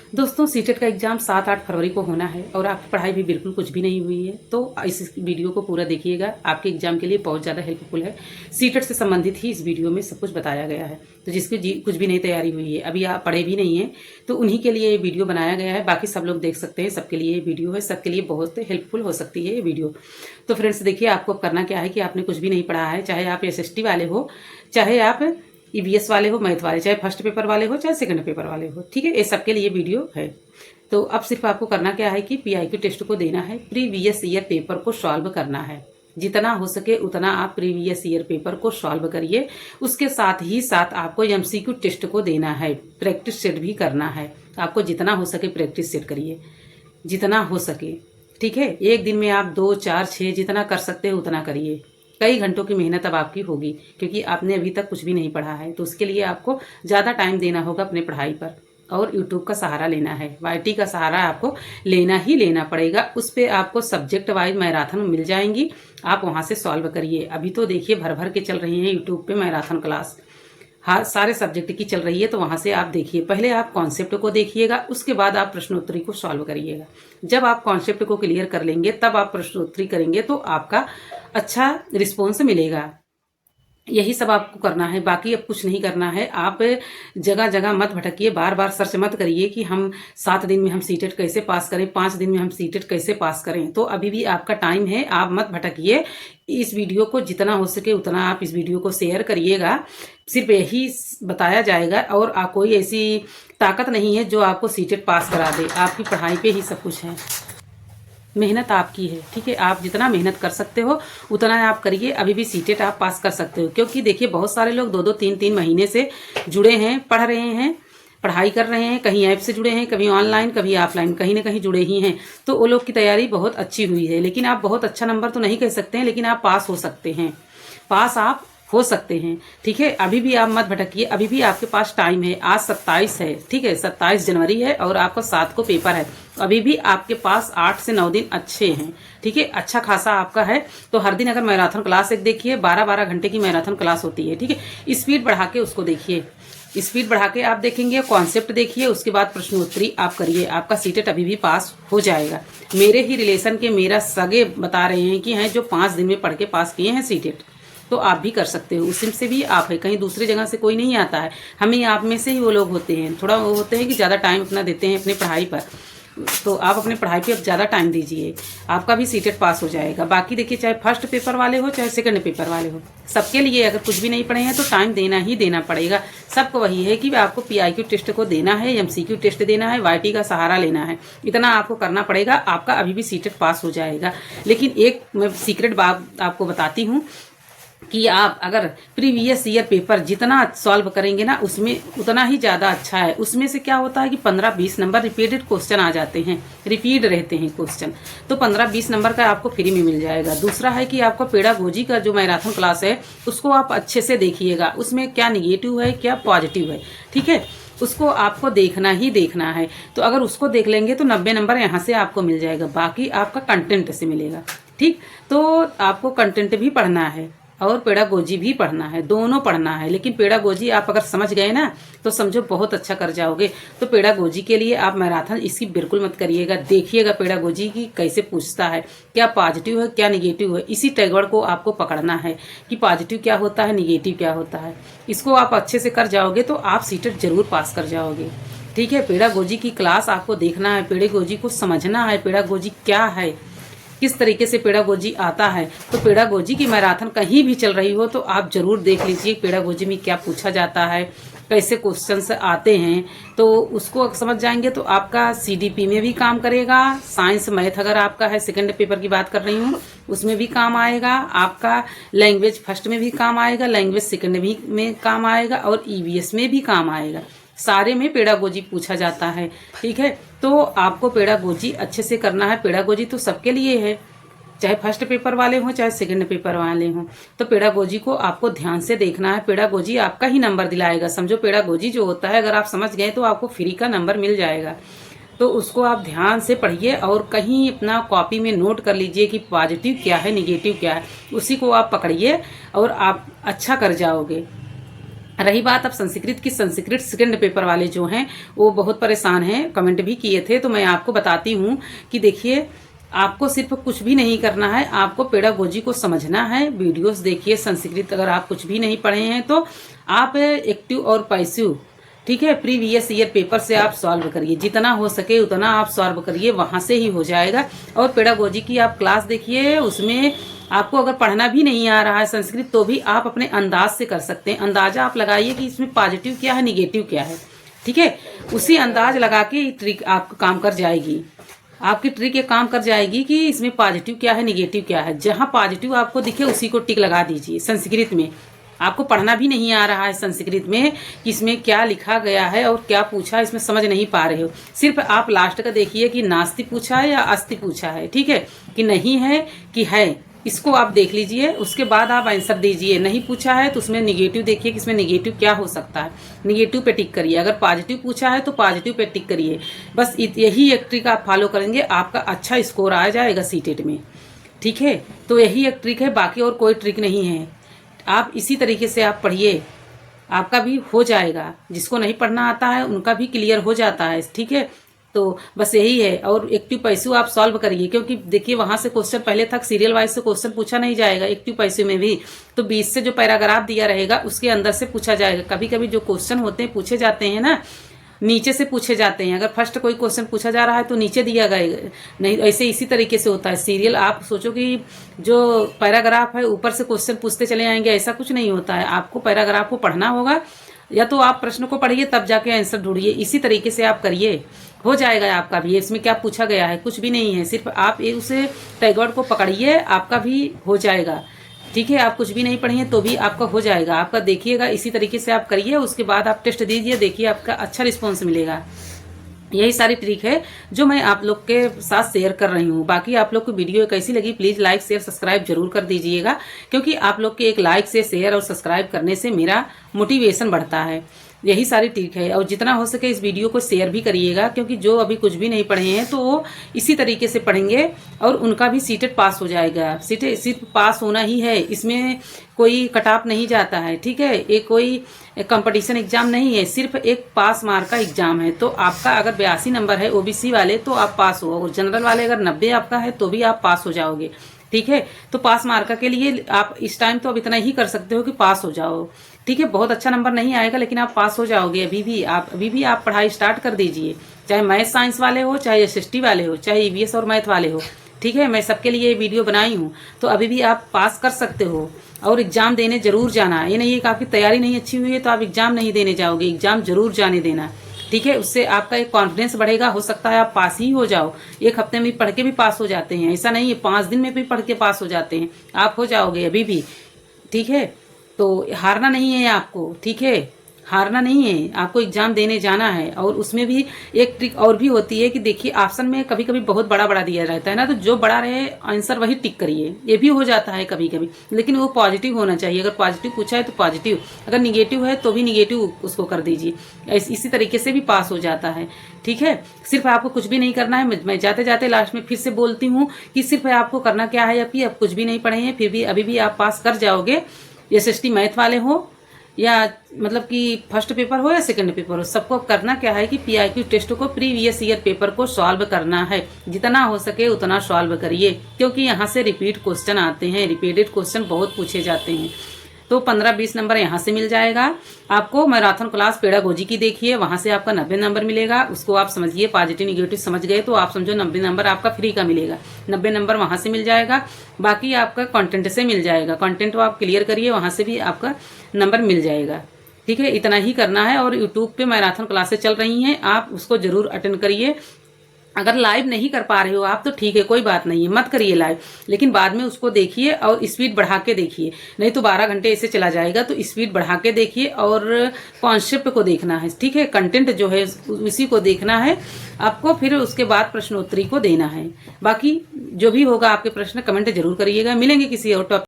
दोस्तों सीटेट का एग्जाम 7-8 फरवरी को होना है और आपकी पढ़ाई भी बिल्कुल कुछ भी नहीं हुई है। तो इस वीडियो को पूरा देखिएगा, आपके एग्जाम के लिए बहुत ज़्यादा हेल्पफुल है। सीटेट से संबंधित ही इस वीडियो में सब कुछ बताया गया है। तो जिसकी कुछ भी नहीं तैयारी हुई है, अभी आप पढ़े भी नहीं है, तो उन्हीं के लिए ये वीडियो बनाया गया है। बाकी सब लोग देख सकते हैं, सबके लिए ये वीडियो है, सबके लिए बहुत हेल्पफुल हो सकती है ये वीडियो। तो फ्रेंड्स देखिए, आपको करना क्या है कि आपने कुछ भी नहीं पढ़ा है, चाहे आप SST वाले हो, चाहे आप EVS वाले हो, मैथ वाले, चाहे फर्स्ट पेपर वाले हो, चाहे सेकंड पेपर वाले हो, ठीक है, ये सबके लिए वीडियो है। तो अब सिर्फ आपको करना क्या है कि PIQ टेस्ट को देना है, प्रीवियस ईयर पेपर को सॉल्व करना है। जितना हो सके उतना आप प्रीवियस ईयर पेपर को सॉल्व करिए। उसके साथ ही साथ आपको MCQ टेस्ट को देना है, प्रैक्टिस सेट भी करना है। आपको जितना हो सके प्रैक्टिस सेट करिए, जितना हो सके, ठीक है। एक दिन में आप 2, 4, 6 जितना कर सकते हो उतना करिए। कई घंटों की मेहनत अब आपकी होगी, क्योंकि आपने अभी तक कुछ भी नहीं पढ़ा है। तो उसके लिए आपको ज़्यादा टाइम देना होगा अपने पढ़ाई पर, और यूट्यूब का सहारा लेना है, YT का सहारा आपको लेना ही लेना पड़ेगा। उस पर आपको सब्जेक्ट वाइज मैराथन मिल जाएंगी, आप वहाँ से सॉल्व करिए। अभी तो देखिए भर भर के चल रही है यूट्यूब पे मैराथन क्लास, हाँ सारे सब्जेक्ट की चल रही है। तो वहाँ से आप देखिए, पहले आप कॉन्सेप्ट को देखिएगा, उसके बाद आप प्रश्नोत्तरी को सॉल्व करिएगा। जब आप कॉन्सेप्ट को क्लियर कर लेंगे तब आप प्रश्नोत्तरी करेंगे, तो आपका अच्छा रिस्पॉन्स मिलेगा। यही सब आपको करना है, बाकी अब कुछ नहीं करना है। आप जगह जगह मत भटकिए, बार बार सर्च मत करिए कि हम 7 दिन में हम सीटेट कैसे पास करें, 5 दिन में हम सीटेट कैसे पास करें। तो अभी भी आपका टाइम है, आप मत भटकिए। इस वीडियो को जितना हो सके उतना आप इस वीडियो को शेयर करिएगा। सिर्फ यही बताया जाएगा, और कोई ऐसी ताकत नहीं है जो आपको सीटेट पास करा दे। आपकी पढ़ाई पे ही सब कुछ है, मेहनत आपकी है, ठीक है। आप जितना मेहनत कर सकते हो उतना आप करिए, अभी भी सीटेट आप पास कर सकते हो। क्योंकि देखिए बहुत सारे लोग 2-2, 3-3 महीने से जुड़े हैं, पढ़ रहे हैं, पढ़ाई कर रहे हैं, कहीं ऐप से जुड़े हैं, कभी ऑनलाइन, कभी ऑफलाइन, कहीं ना कहीं जुड़े ही हैं। तो वो लोग की तैयारी बहुत अच्छी हुई है। लेकिन आप बहुत अच्छा नंबर तो नहीं कह सकते हैं, लेकिन आप पास हो सकते हैं, पास आप हो सकते हैं, ठीक है। अभी भी आप मत भटकिए, अभी भी आपके पास टाइम है। आज 27 है, ठीक है, 27 जनवरी है और आपका 7 को पेपर है। अभी भी आपके पास 8 से 9 दिन अच्छे हैं, ठीक है, अच्छा खासा आपका है। तो हर दिन अगर मैराथन क्लास एक देखिए, 12-12 घंटे की मैराथन क्लास होती है, ठीक है। स्पीड बढ़ा के उसको देखिए, स्पीड बढ़ा के आप देखेंगे, कॉन्सेप्ट देखिए, उसके बाद प्रश्नोत्तरी आप करिए, आपका सीटेट अभी भी पास हो जाएगा। मेरे ही रिलेशन के मेरा सगे बता रहे हैं कि हैं जो 5 दिन में पढ़ के पास किए हैं सीटेट। तो आप भी कर सकते हो, उसी से भी आप है, कहीं दूसरी जगह से कोई नहीं आता है। हमें आप में से ही वो लोग होते हैं, थोड़ा वो होते हैं कि ज़्यादा टाइम अपना देते हैं अपनी पढ़ाई पर। तो आप अपने पढ़ाई पे अब ज़्यादा टाइम दीजिए, आपका भी सीटेट पास हो जाएगा। बाकी देखिए, चाहे फर्स्ट पेपर वाले हो चाहे सेकंड पेपर वाले हो, सबके लिए अगर कुछ भी नहीं पढ़े हैं तो टाइम देना ही देना पड़ेगा। सबको वही है कि आपको PIQ टेस्ट को देना है, MCQ टेस्ट देना है, YT का सहारा लेना है। इतना आपको करना पड़ेगा, आपका अभी भी सीटेट पास हो जाएगा। लेकिन एक मैं सीक्रेट बात आपको बताती हूँ कि आप अगर प्रीवियस ईयर पेपर जितना सॉल्व करेंगे ना, उसमें उतना ही ज़्यादा अच्छा है। उसमें से क्या होता है कि 15-20 नंबर रिपीटेड क्वेश्चन आ जाते हैं, रिपीट रहते हैं क्वेश्चन। तो 15-20 नंबर का आपको फ्री में मिल जाएगा। दूसरा है कि आपका पेडागोजी का जो मैराथन क्लास है उसको आप अच्छे से देखिएगा, उसमें क्या निगेटिव है क्या पॉजिटिव है, ठीक है, उसको आपको देखना ही देखना है। तो अगर उसको देख लेंगे तो 90 नंबर यहाँ से आपको मिल जाएगा, बाकी आपका कंटेंट से मिलेगा, ठीक। तो आपको कंटेंट भी पढ़ना है और पेडागोजी भी पढ़ना है, दोनों पढ़ना है। लेकिन पेडागोजी आप अगर समझ गए ना तो समझो बहुत अच्छा कर जाओगे। तो पेडागोजी के लिए आप मैराथन इसकी बिल्कुल मत करिएगा, देखिएगा पेडागोजी की कैसे पूछता है, क्या पॉजिटिव है क्या निगेटिव है। इसी टैगवर्ड को आपको पकड़ना है कि पॉजिटिव क्या होता है, निगेटिव क्या होता है। इसको आप अच्छे से कर जाओगे तो आप सीटेट जरूर पास कर जाओगे, ठीक है। पेडागोजी की क्लास आपको देखना है, पेडागोजी को समझना है, पेडागोजी क्या है, किस तरीके से पेडागोजी आता है। तो पेडागोजी की मैराथन कहीं भी चल रही हो तो आप जरूर देख लीजिए पेडागोजी में क्या पूछा जाता है, कैसे क्वेश्चंस आते हैं। तो उसको समझ जाएंगे तो आपका CDP में भी काम करेगा। साइंस मैथ अगर आपका है, सेकंड पेपर की बात कर रही हूँ, उसमें भी काम आएगा। आपका लैंग्वेज फर्स्ट में भी काम आएगा, लैंग्वेज सेकंड भी में काम आएगा, और EVS में भी काम आएगा। सारे में पेडागोजी पूछा जाता है, ठीक है। तो आपको पेडागोजी अच्छे से करना है। पेडागोजी तो सबके लिए है, चाहे फर्स्ट पेपर वाले हों चाहे सेकंड पेपर वाले हों। तो पेडागोजी को आपको ध्यान से देखना है, पेडागोजी आपका ही नंबर दिलाएगा। समझो पेडागोजी जो होता है अगर आप समझ गए तो आपको फ्री का नंबर मिल जाएगा। तो उसको आप ध्यान से पढ़िए और कहीं अपना कॉपी में नोट कर लीजिए कि पॉजिटिव क्या है निगेटिव क्या है, उसी को आप पकड़िए और आप अच्छा कर जाओगे। रही बात अब संस्कृत की, संस्कृत सेकंड पेपर वाले जो हैं वो बहुत परेशान हैं, कमेंट भी किए थे। तो मैं आपको बताती हूँ कि देखिए, आपको सिर्फ कुछ भी नहीं करना है, आपको पेडागोजी को समझना है। वीडियोस देखिए संस्कृत, अगर आप कुछ भी नहीं पढ़े हैं तो आप एक्टिव और पैसिव, ठीक है, प्रीवियस ईयर पेपर से आप सॉल्व करिए, जितना हो सके उतना आप सॉल्व करिए, वहां से ही हो जाएगा। और पेडागोजी की आप क्लास देखिए, उसमें आपको अगर पढ़ना भी नहीं आ रहा है संस्कृत तो भी आप अपने अंदाज से कर सकते हैं। अंदाजा आप लगाइए कि इसमें पॉजिटिव क्या है, निगेटिव क्या है, ठीक है, उसी अंदाज लगा के ट्रिक आपका काम कर जाएगी। आपकी ट्रिक ये काम कर जाएगी कि इसमें पॉजिटिव क्या है, निगेटिव क्या है। जहां पॉजिटिव आपको दिखे उसी को टिक लगा दीजिए। संस्कृत में आपको पढ़ना भी नहीं आ रहा है संस्कृत में कि इसमें क्या लिखा गया है और क्या पूछा है, इसमें समझ नहीं पा रहे हो, सिर्फ आप लास्ट का देखिए कि नास्ति पूछा है या अस्ति पूछा है, ठीक है, कि नहीं है कि है, इसको आप देख लीजिए। उसके बाद आप आंसर दीजिए। नहीं पूछा है तो उसमें निगेटिव देखिए कि इसमें निगेटिव क्या हो सकता है, निगेटिव पे टिक करिए। अगर पॉजिटिव पूछा है तो पॉजिटिव पे टिक करिए। बस यही एक ट्रिक आप फॉलो करेंगे, आपका अच्छा स्कोर आ जाएगा सीटेट में, ठीक है। तो यही एक ट्रिक है, बाकी और कोई ट्रिक नहीं है। आप इसी तरीके से आप पढ़िए, आपका भी हो जाएगा। जिसको नहीं पढ़ना आता है उनका भी क्लियर हो जाता है, ठीक है। तो बस यही है। और एक्टिव पैसिव आप सॉल्व करिए, क्योंकि देखिए वहां से क्वेश्चन पहले तक सीरियल वाइज से क्वेश्चन पूछा नहीं जाएगा एक्टिव पैसिव में भी। तो 20 से जो पैराग्राफ दिया रहेगा उसके अंदर से पूछा जाएगा। कभी कभी जो क्वेश्चन होते हैं पूछे जाते हैं ना, नीचे से पूछे जाते हैं। अगर फर्स्ट कोई क्वेश्चन पूछा जा रहा है तो नीचे दिया गया नहीं, ऐसे इसी तरीके से होता है सीरियल। आप सोचो कि जो पैराग्राफ है ऊपर से क्वेश्चन पूछते चले आएंगे, ऐसा कुछ नहीं होता है। आपको पैराग्राफ को पढ़ना होगा, या तो आप प्रश्न को पढ़िए तब जाके आंसर ढूंढिए। इसी तरीके से आप करिए, हो जाएगा आपका भी। इसमें क्या पूछा गया है, कुछ भी नहीं है, सिर्फ आप उसे टैगवर्ड को पकड़िए, आपका भी हो जाएगा, ठीक है। आप कुछ भी नहीं पढ़िए तो भी आपका हो जाएगा, आपका देखिएगा। इसी तरीके से आप करिए, उसके बाद आप टेस्ट दीजिए, देखिए आपका अच्छा रिस्पॉन्स मिलेगा। यही सारी ट्रिक है जो मैं आप लोग के साथ शेयर कर रही हूँ। बाकी आप लोग को वीडियो कैसी लगी प्लीज लाइक शेयर सब्सक्राइब जरूर कर दीजिएगा, क्योंकि आप लोग के एक लाइक से, शेयर और सब्सक्राइब करने से मेरा मोटिवेशन बढ़ता है। यही सारी ट्रिक है। और जितना हो सके इस वीडियो को शेयर भी करिएगा, क्योंकि जो अभी कुछ भी नहीं पढ़े हैं तो वो इसी तरीके से पढ़ेंगे और उनका भी सीटेट पास हो जाएगा। सीटेट सिर्फ पास होना ही है, इसमें कोई कट ऑफ नहीं जाता है, ठीक है। एक कोई कंपटीशन एग्जाम नहीं है, सिर्फ एक पास मार्क का एग्जाम है। तो आपका अगर 82 नंबर है ओबीसी वाले तो आप पास हो, और जनरल वाले अगर 90 आपका है तो भी आप पास हो जाओगे, ठीक है। तो पास मार्क के लिए आप इस टाइम तो अब इतना ही कर सकते हो कि पास हो जाओ, ठीक है। बहुत अच्छा नंबर नहीं आएगा लेकिन आप पास हो जाओगे। अभी भी आप पढ़ाई स्टार्ट कर दीजिए, चाहे मैथ साइंस वाले हो, चाहे एसएसटी वाले हो, चाहे ईवीएस और मैथ वाले हो, ठीक है। मैं सबके लिए वीडियो बनाई हूँ, तो अभी भी आप पास कर सकते हो। और एग्जाम देने जरूर जाना। ये नहीं है कि आपकी तैयारी नहीं अच्छी हुई है तो आप एग्जाम नहीं देने जाओगे, एग्जाम जरूर जाने देना, ठीक है। उससे आपका एक कॉन्फिडेंस बढ़ेगा, हो सकता है आप पास ही हो जाओ। एक हफ्ते में पढ़ के भी पास हो जाते हैं, ऐसा नहीं है 5 दिन में भी पढ़ के पास हो जाते हैं, आप हो जाओगे अभी भी, ठीक है। तो हारना नहीं है आपको, ठीक है, हारना नहीं है आपको, एग्जाम देने जाना है। और उसमें भी एक ट्रिक और भी होती है कि देखिए ऑप्शन में कभी कभी बहुत बड़ा बड़ा दिया रहता है ना, तो जो बड़ा रहे आंसर वही टिक करिए। ये भी हो जाता है कभी कभी, लेकिन वो पॉजिटिव होना चाहिए। अगर पॉजिटिव पूछा है तो पॉजिटिव, अगर निगेटिव है तो भी निगेटिव उसको कर दीजिए। इसी तरीके से भी पास हो जाता है, ठीक है। सिर्फ आपको कुछ भी नहीं करना है। मैं जाते जाते लास्ट में फिर से बोलती हूँ कि सिर्फ आपको करना क्या है, अभी आप कुछ भी नहीं पढ़े हैं फिर भी अभी भी आप पास कर जाओगे। एसएसटी मैथ वाले हो या मतलब कि फर्स्ट पेपर हो या सेकंड पेपर हो, सबको करना क्या है कि पीआईक्यू टेस्ट को, प्रीवियस ईयर पेपर को सॉल्व करना है। जितना हो सके उतना सॉल्व करिए, क्योंकि यहाँ से रिपीट क्वेश्चन आते हैं, रिपीटेड क्वेश्चन बहुत पूछे जाते हैं। तो 15-20 नंबर यहाँ से मिल जाएगा आपको। मैराथन क्लास पेडागोजी की देखिए, वहां से आपका 90 नंबर मिलेगा। उसको आप समझिए, पॉजिटिव निगेटिव समझ गए तो आप समझो 90 नंबर आपका फ्री का मिलेगा। 90 नंबर वहां से मिल जाएगा। बाकी आपका कंटेंट से मिल जाएगा, कंटेंट को आप क्लियर करिए, वहां से भी आपका नंबर मिल जाएगा, ठीक है। इतना ही करना है। और यूट्यूब पे मैराथन क्लासेस चल रही हैं, आप उसको जरूर अटेंड करिए। अगर लाइव नहीं कर पा रहे हो आप तो ठीक है, कोई बात नहीं है, मत करिए लाइव, लेकिन बाद में उसको देखिए और स्पीड बढ़ा के देखिए, नहीं तो 12 घंटे ऐसे चला जाएगा। तो स्पीड बढ़ा के देखिए और कॉन्सेप्ट को देखना है, ठीक है, कंटेंट जो है उसी को देखना है आपको। फिर उसके बाद प्रश्नोत्तरी को देना है। बाकी जो भी होगा आपके प्रश्न कमेंट जरूर करिएगा। मिलेंगे किसी और टॉपिक